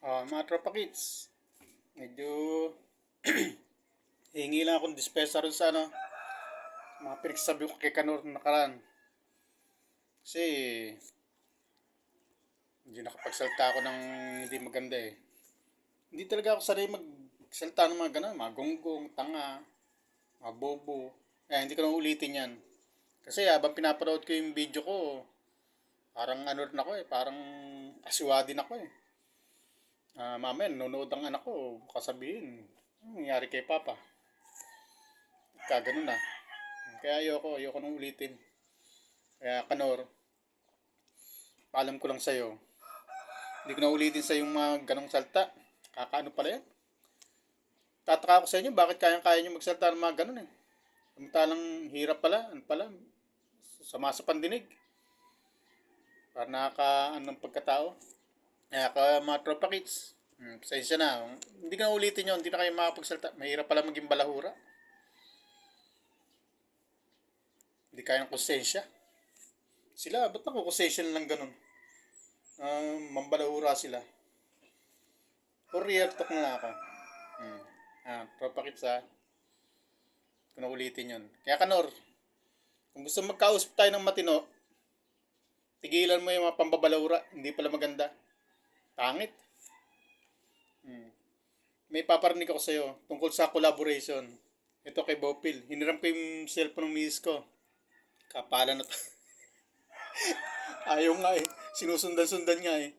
Mga tropa kids, medyo hingi lang akong dispensa rin sa mga pinagsasabi ko kay Kanor na nakaraan. Kasi hindi nakapagsalita ako ng hindi maganda eh. Hindi talaga ako sanay magsalita ng mga gano'n, mga gonggong, tanga, mga bobo. Hindi ko na ulitin yan. Kasi habang pinapanood ko yung video ko, parang ano rin ako eh, parang asiwa din ako eh. Mamaya, nanonood ang anak ko, kasabihin, anong nangyari kay Papa? Ganun na. Kaya ayoko nang ulitin. Kaya Kanor, paalam ko lang sa'yo. Hindi ko na ulitin sa yung mga ganong salta. Kakaano pala yan? Tataka ako sa inyo, bakit kayang-kaya nyo magsalta ng mga ganon eh. Samantalang hirap pala, ano pala, sama sa pandinig. Para nakaka-ano ng pagkatao. Kaya mga tropa kids, pasensya na. Hindi ka na ulitin yun, hindi na kayo makapagsalta. Mahirap pala maging balahura. Hindi kaya ng konsensya. Sila, ba't nakukonsensya lang ganun? Mambalahura sila. For real talk na ako. Tropa kids ha. Kung naulitin yun. Kaya Kanor, kung gusto magkausap tayo ng matino, tigilan mo yung mga pambabalahura. Hindi pala maganda. Pangit. May paparinig ako sa'yo tungkol sa collaboration. Ito kay Bopil. Hiniram ko yung cellphone ng miss ko. Kapala na to. Ayaw nga eh. Sinusundan-sundan nga eh.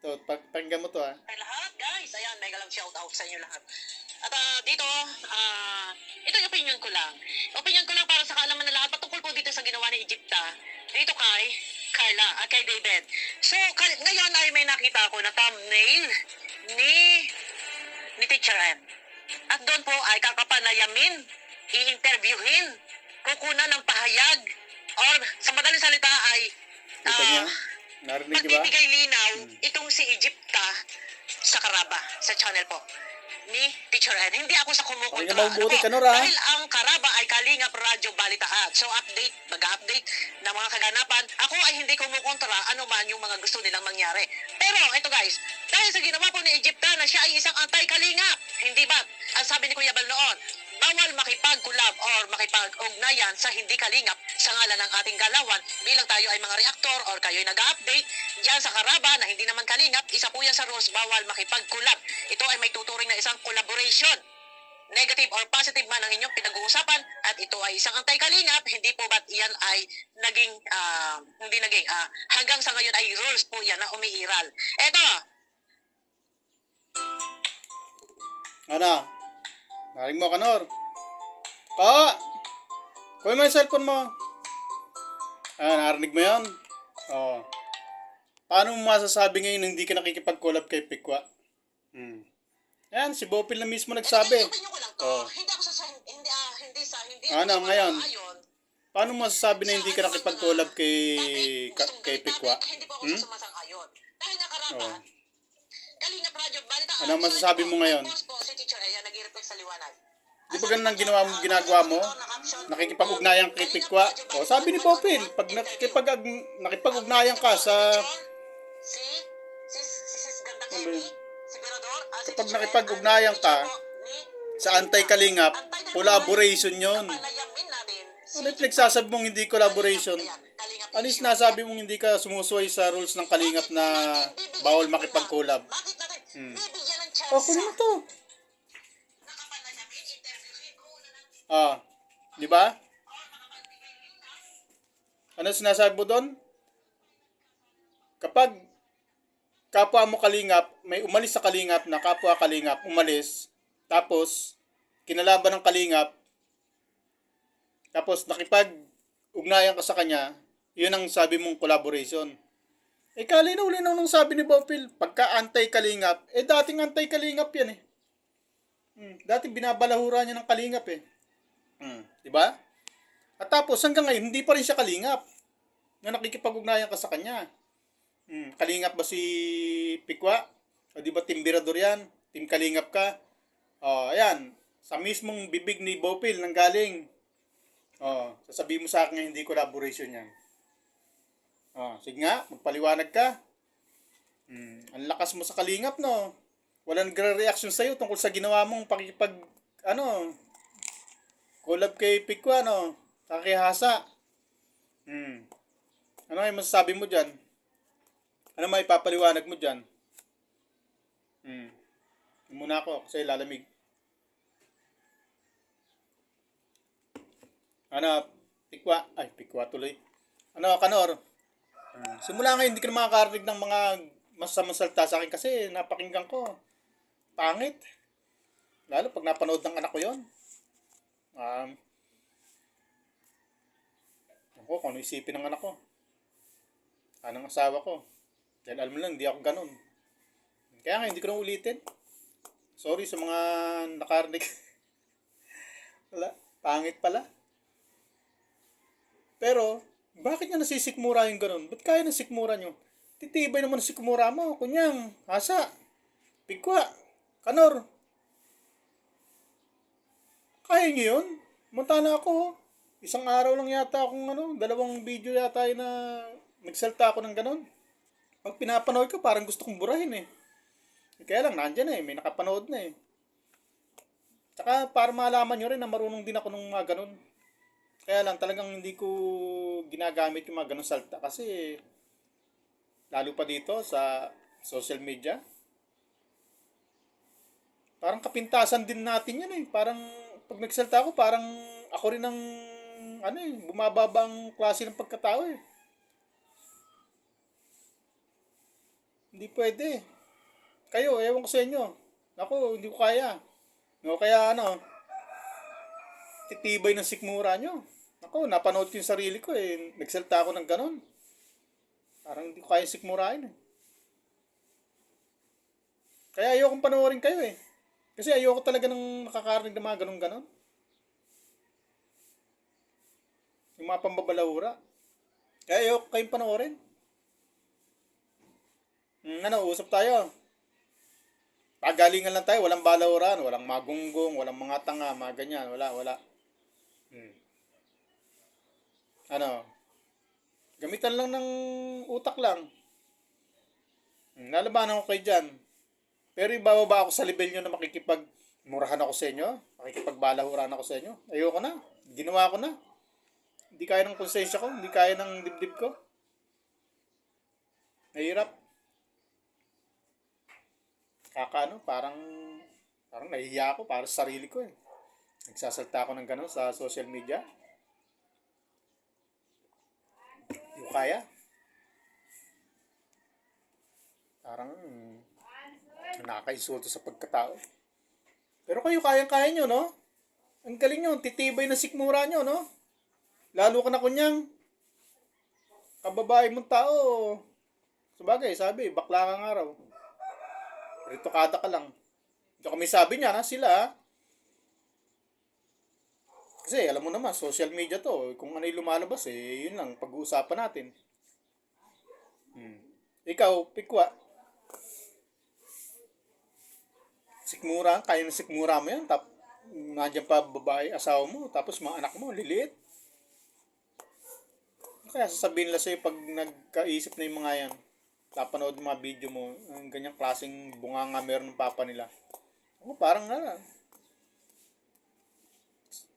Ito, pakinggan mo to ha. Ay lahat guys, ayan, mega lang shout out sa inyo lahat. At dito, ito yung opinion ko lang. Opinion ko lang para sa kaalaman na lahat patungkol po dito sa ginawa ni Egypta. Dito kay Carla at kay David. So, ngayon ay may nakita ako na thumbnail ni Teacher M. At doon po ay kakapanayamin, i-interviewin, kukunan ng pahayag, or sa madaling salita ay Kita niya? Narinig niyo ba? magbibigay linaw itong si Egypta sa Karaba, sa channel po ni Teacher N. Hindi ako sa kumukontra. Ay, mabuti ka, Nora. Dahil ang Karaba ay Kalingap Radyo Balitaan. So mag-update ng mga kaganapan. Ako ay hindi kumukontra ano man yung mga gusto nilang mangyari. Pero ito guys, dahil sa ginawa po ni Egypta na siya ay isang anti-Kalingap. Hindi ba? Ang sabi ni Kuya Bal noon, bawal makipag-collab or makipag-ugnayan sa hindi kalingap sa ngalan ng ating galawan bilang tayo ay mga reaktor or kayo ay nag-update dyan sa Karaba na hindi naman kalingap, isa po yan sa rules, bawal makipag-collab. Ito ay may tuturing na isang collaboration. Negative or positive man ang inyong pinag-uusapan at ito ay isang anti-kalingap, hindi po ba't yan ay hanggang sa ngayon ay rules po yan na umiiral. Eto. Ano? Narinig mo, Kanor? Kuha mo yung cellphone mo. Narinig mo yan? Paano mo masasabi ngayon hindi ka nakikipag-collab kay Pikwa? Yan, si Bopil na mismo nagsabi. Opinion ko lang to. Hindi ako hindi Ano, ako ngayon? ayon. Paano mo masasabi na hindi ka nakipag-collab kay Pikwa? Hindi po ako sumasang-ayon. Dahil nakaraba, Kalingap Radyo Balitaan. Ano masasabi mo ngayon? Si Teacher Eya nag-i-reflect sa liwanag. Di ba ganun ang ginagawa mo? Nakikipag-ugnayan kay Pikwa? Sabi ni Bopil, pag nakipag-ugnayan ka sa... Si Ganda Kelly, si Berador, Kapag nakipag-ugnayan ka sa anti-kalingap, collaboration yon. Ano yung pinagsasabi mong hindi collaboration? Ano yung sinasabi mong hindi ka sumusuway sa rules ng kalingap na bawal makipag-collab? Bakit natin? Bibigyan ng chance. Kunin mo to. Di ba? Ano sinasabi mo doon? Kapag kapwa mo kalingap, may umalis sa kalingap na kapwa kalingap, umalis, tapos kinalaban ng kalingap, tapos nakipag-ugnayan ka sa kanya, yun ang sabi mong collaboration. Kalinaw-linaw nung sabi ni Bopil, pagka anti-kalingap, dating anti-kalingap yan eh. Dating binabalahura niya ng kalingap eh. Diba? At tapos hanggang ngayon, hindi pa rin siya kalingap. Na nakikipag-ugnayan ka sa kanya. Kalingap ba si Pikwa? O di ba Team Berador yan? Team Kalingap ka? Ayan. Sa mismong bibig ni Bopil nang galing. Sasabihin mo sa akin hindi collaboration yan. Sige nga, magpaliwanag ka. Ang lakas mo sa kalingap, no? Walang nagre-reaction sa'yo tungkol sa ginawa mong pakikipag, collab kay Pikwa, no? Kakihasa. Ano ay masasabi mo dyan? Ano may papaliwanag mo dyan? Muna ako kasi lalamig. Ano, Pikwa? Ay, Pikwa tuloy. Ano, Kanor? Simula ngayon, hindi ka na makakarinig ng mga masasamang salita sa akin kasi napakinggan ko. Pangit. Lalo pag napanood ng anak ko yon. Ako, kung ano isipin ng anak ko. Anong asawa ko. Dahil alam mo lang, hindi ako ganun. Kaya nga, hindi ko na ulitin. Sorry sa mga nakarinig. Wala, pangit pala. Pero, bakit niya nasisikmura yung ganun? Ba't kaya nasikmura nyo? Titibay naman ang sikmura mo. Kunyang, hasa, Pikwa, Kanor. Kaya nyo yun? Mantana ako. Isang araw lang yata akong dalawang video yata na nagsalta ako ng ganun. Pag pinapanood ko, parang gusto kong burahin eh. Kaya lang, nandyan eh. May nakapanood na eh. Tsaka, para malaman nyo rin na marunong din ako ng mga ganun. Kaya lang, talagang hindi ko ginagamit yung mga ganun salta. Kasi, lalo pa dito sa social media, parang kapintasan din natin yan eh. Parang, pag nagsalta ako, parang ako rin ang, bumababang klase ng pagkatao eh. Hindi pwede. Kayo, ewan ko sa inyo. Ako, hindi ko kaya. No, kaya titibay ng sikmura nyo. Ako, napanood ko yung sarili ko eh. Nagsalta ako ng ganon. Parang hindi ko kaya sikmurain eh. Kaya ayokong panoorin kayo eh. Kasi ayoko talaga ng nakakarinig ng mga ganon-ganon. Yung mga pambabalahura. Kaya ayoko kayong panoorin. Usap tayo. Pagalingan lang tayo, walang balahuran, walang magunggong, walang mga tanga, mga ganyan, wala. Gamitan lang ng utak lang. Lalabanan ko kayo dyan. Pero ibababa ako sa level nyo na makikipagmurahan ako sa inyo, makikipagbalahurahan ako sa inyo. Ayoko na, ginawa ko na. Hindi kaya ng konsensya ko, hindi kaya ng dibdib ko. Mahirap. Parang nahihiya ako para sa sarili ko eh. Nagsasalta ako ng gano'n sa social media. Hindi ko kaya. Parang nakaka-insulto sa pagkatao. Pero kayo kayang-kaya nyo, no? Ang galing nyo, titibay na sikmura nyo, no? Lalo ka na kunyang kababae mong tao. Sabagay, sabi, bakla kang araw. Ritokada ka lang. Ito kami sabi niya na sila. Kasi alam mo naman, social media to. Kung ano yung lumalabas yun lang, pag-uusapan natin. Ikaw, Pikwa. Sikmura, kaya na sikmura mo yan. Nandiyan pa babae, asawa mo. Tapos mga anak mo, liliit. Kaya sasabihin nila sa'yo pag nagkaisip na yung mga yan. Napanood mga video mo, ang ganyang klaseng bunganga meron ng papa nila. Ako parang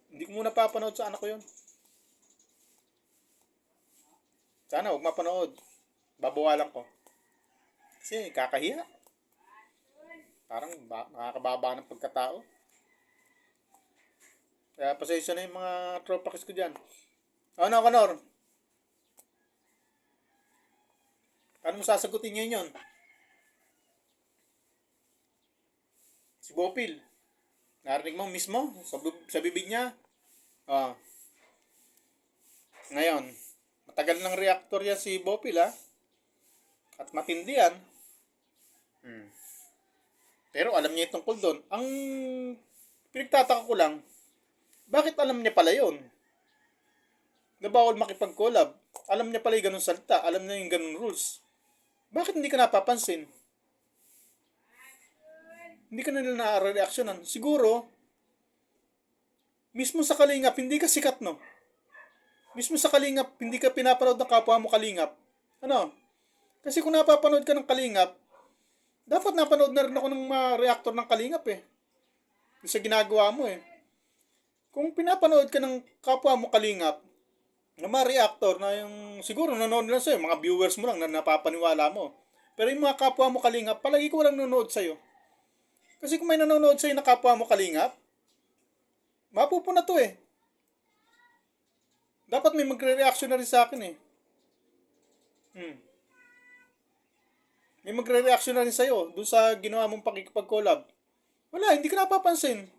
hindi ko muna papanood sa anak ko yun. Sana huwag mapanood. Babawalan ko. Kasi kakahiya. Parang nakakababa ng pagkatao. Kaya pasensya na yung mga tropakis ko dyan. Ano, Kanor? Paano mo sasagutin niya yun? Si Bopil. Narinig mo mismo sa bibig niya. Ngayon, matagal ng reactor yan si Bopil ha. At matindi yan. Pero alam niya tungkol doon. Ang pinagtataka ko lang, bakit alam niya pala yun? Na bawal makipag-collab. Alam niya pala yung ganun salita. Alam niya yung ganun rules. Bakit hindi ka napapansin? Hindi ka nila na-reactionan. Siguro, mismo sa Kalingap, hindi ka sikat, no? Mismo sa Kalingap, hindi ka pinapanood ng kapwa mo Kalingap. Kasi kung napapanood ka ng Kalingap, Dapat napanood na rin ako ng mga reactor ng Kalingap eh. Yung sa ginagawa mo eh. Kung pinapanood ka ng kapwa mo Kalingap, na mga reactor na yung siguro nanonood lang sa'yo, mga viewers mo lang na napapaniwala mo. Pero yung mga kapwa mo Kalingap, palagi ko walang nanonood sa'yo. Kasi kung may nanonood sa'yo na kapwa mo Kalingap, mapupuna to eh. Dapat may magre-reaction na rin sa akin eh. May magre-reaction na rin sa'yo dun sa ginawa mong pakikipag-collab. Wala, hindi ka napapansin.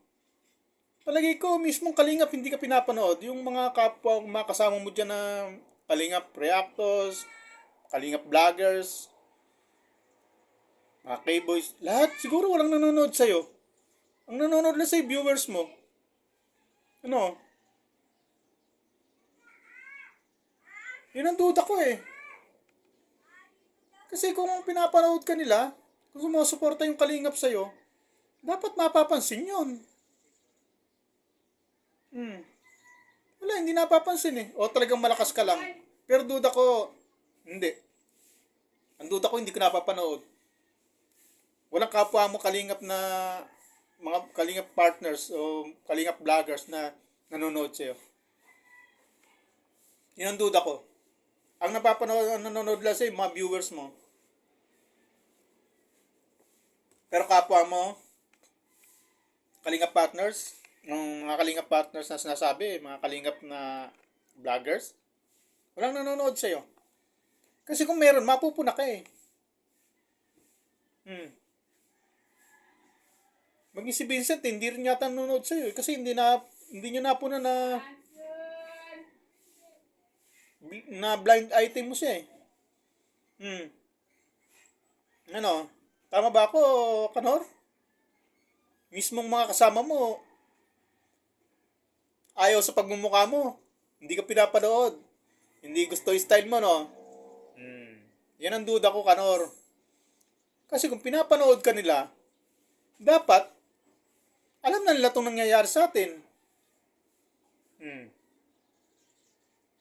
Palagi ko, mismong Kalingap, hindi ka pinapanood. Yung mga kapwa, mga kasama mo dyan na Kalingap reactors, Kalingap vloggers, mga K-boys, lahat siguro walang nanonood sa'yo. Ang nanonood lang sa'yo, viewers mo. Ano? Yun ang duda ko eh. Kasi kung pinapanood ka nila, kung sumusuporta yung Kalingap sa'yo, dapat mapapansin yun. Wala, hindi napapansin eh. O talagang malakas ka lang. Pero duda ko, hindi. Ang duda ko, hindi ko napapanood. Walang kapwa mo Kalingap na mga Kalingap partners o Kalingap vloggers na nanonood sa'yo. Yun ang duda ko. Ang napapanood, ang nanonood lang sa'yo, mga viewers mo. Pero kapwa mo, Kalingap partners, ng mga Kalingap partners na sinasabi, mga Kalingap na vloggers, walang nanonood sa'yo. Kasi kung meron, mapupuna ka eh. Maging si Vincent, hindi rin yata nanonood sa'yo eh. Kasi hindi nyo napuna na blind item mo siya eh. Ano? Tama ba ako, Kanor? Mismong mga kasama mo, ayaw sa pagmumukha mo. Hindi ka pinapanood. Hindi gusto yung style mo, no? Yan ang duda ko, Kanor. Kasi kung pinapanood ka nila, dapat, alam na nila itong nangyayari sa atin.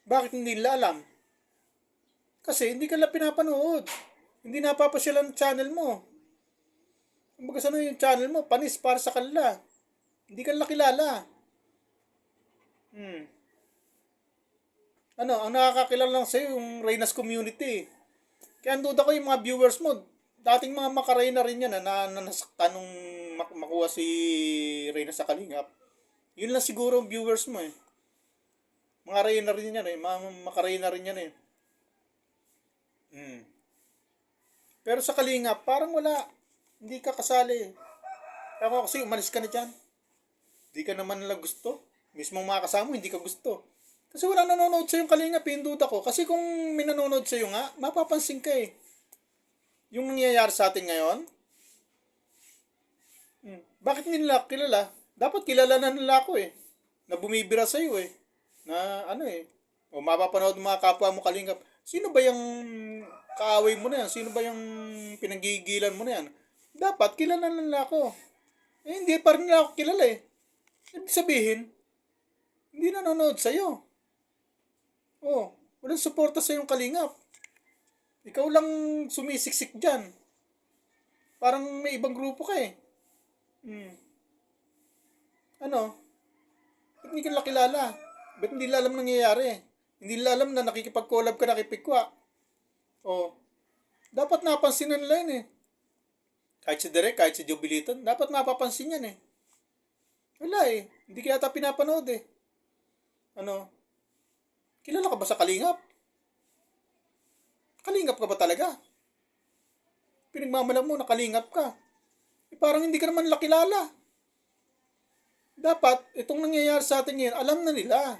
Bakit hindi nila alam? Kasi hindi ka lang pinapanood. Hindi napapasyalan ang channel mo. Kumbaga sa yung channel mo, panis para sa kanila. Hindi ka nila kilala. Ano, ang nakakakilala lang sa'yo yung Reynas community. Kaya ang duda ko yung mga viewers mo, dating mga makareyna rin yan na nasaktan nung makuha si Reynas sa Kalingap. Yun lang siguro ang viewers mo eh. Mga reyna rin yan eh, mga makareyna rin yan eh. Pero sa Kalingap, parang wala. Hindi ka kasali. Ako kasi umalis ka na dyan. Hindi ka naman lang gusto. Mismong mga kasama, hindi ka gusto. Kasi wala nanonood sa yung Kalingap, yung duda ko. Kasi kung may nanonood sa iyo nga, mapapansin ka eh. Yung nangyayari sa atin ngayon, bakit hindi nila kilala? Dapat kilala na nila ako eh. Na bumibira sa iyo eh. Na ano eh. O mapapanood mga kapwa mo Kalingap. Sino ba yung kaaway mo na yan? Sino ba yung pinagigilan mo na yan? Dapat kilala na nila ako. Eh hindi pa rin nila ako kilala eh. Ibig sabihin, hindi nanonood sa'yo. Oh, walang suporta sa yung Kalingap. Ikaw lang sumisiksik dyan. Parang may ibang grupo ka eh. Ano? Ba't hindi ka nila kilala? Ba't hindi nila alam nangyayari? Hindi nila alam na nakikipag-collab ka na kay Pikwa. Oh, dapat napansin na nila yun eh. Kahit si Derek, kahit si Jubiliton, dapat mapapansin yan eh. Wala eh. Hindi ka yata pinapanood eh. Ano? Kilala ka ba sa Kalingap? Kalingap ka ba talaga? Pinagmamalam mo na Kalingap ka. Eh, parang hindi ka naman nila kilala. Dapat, itong nangyayari sa atin ngayon, alam na nila.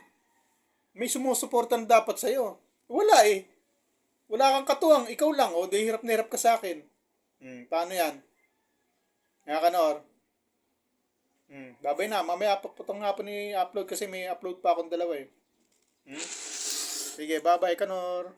May sumusuporta na dapat sa'yo. Wala eh. Wala kang katuwang, ikaw lang. O, di hirap na hirap ka sa akin. Paano yan? Nga Kanor. Babay na. Mamaya putong nga po ni upload kasi may upload pa akong dalawa eh. Sige, bye-bye Kanor.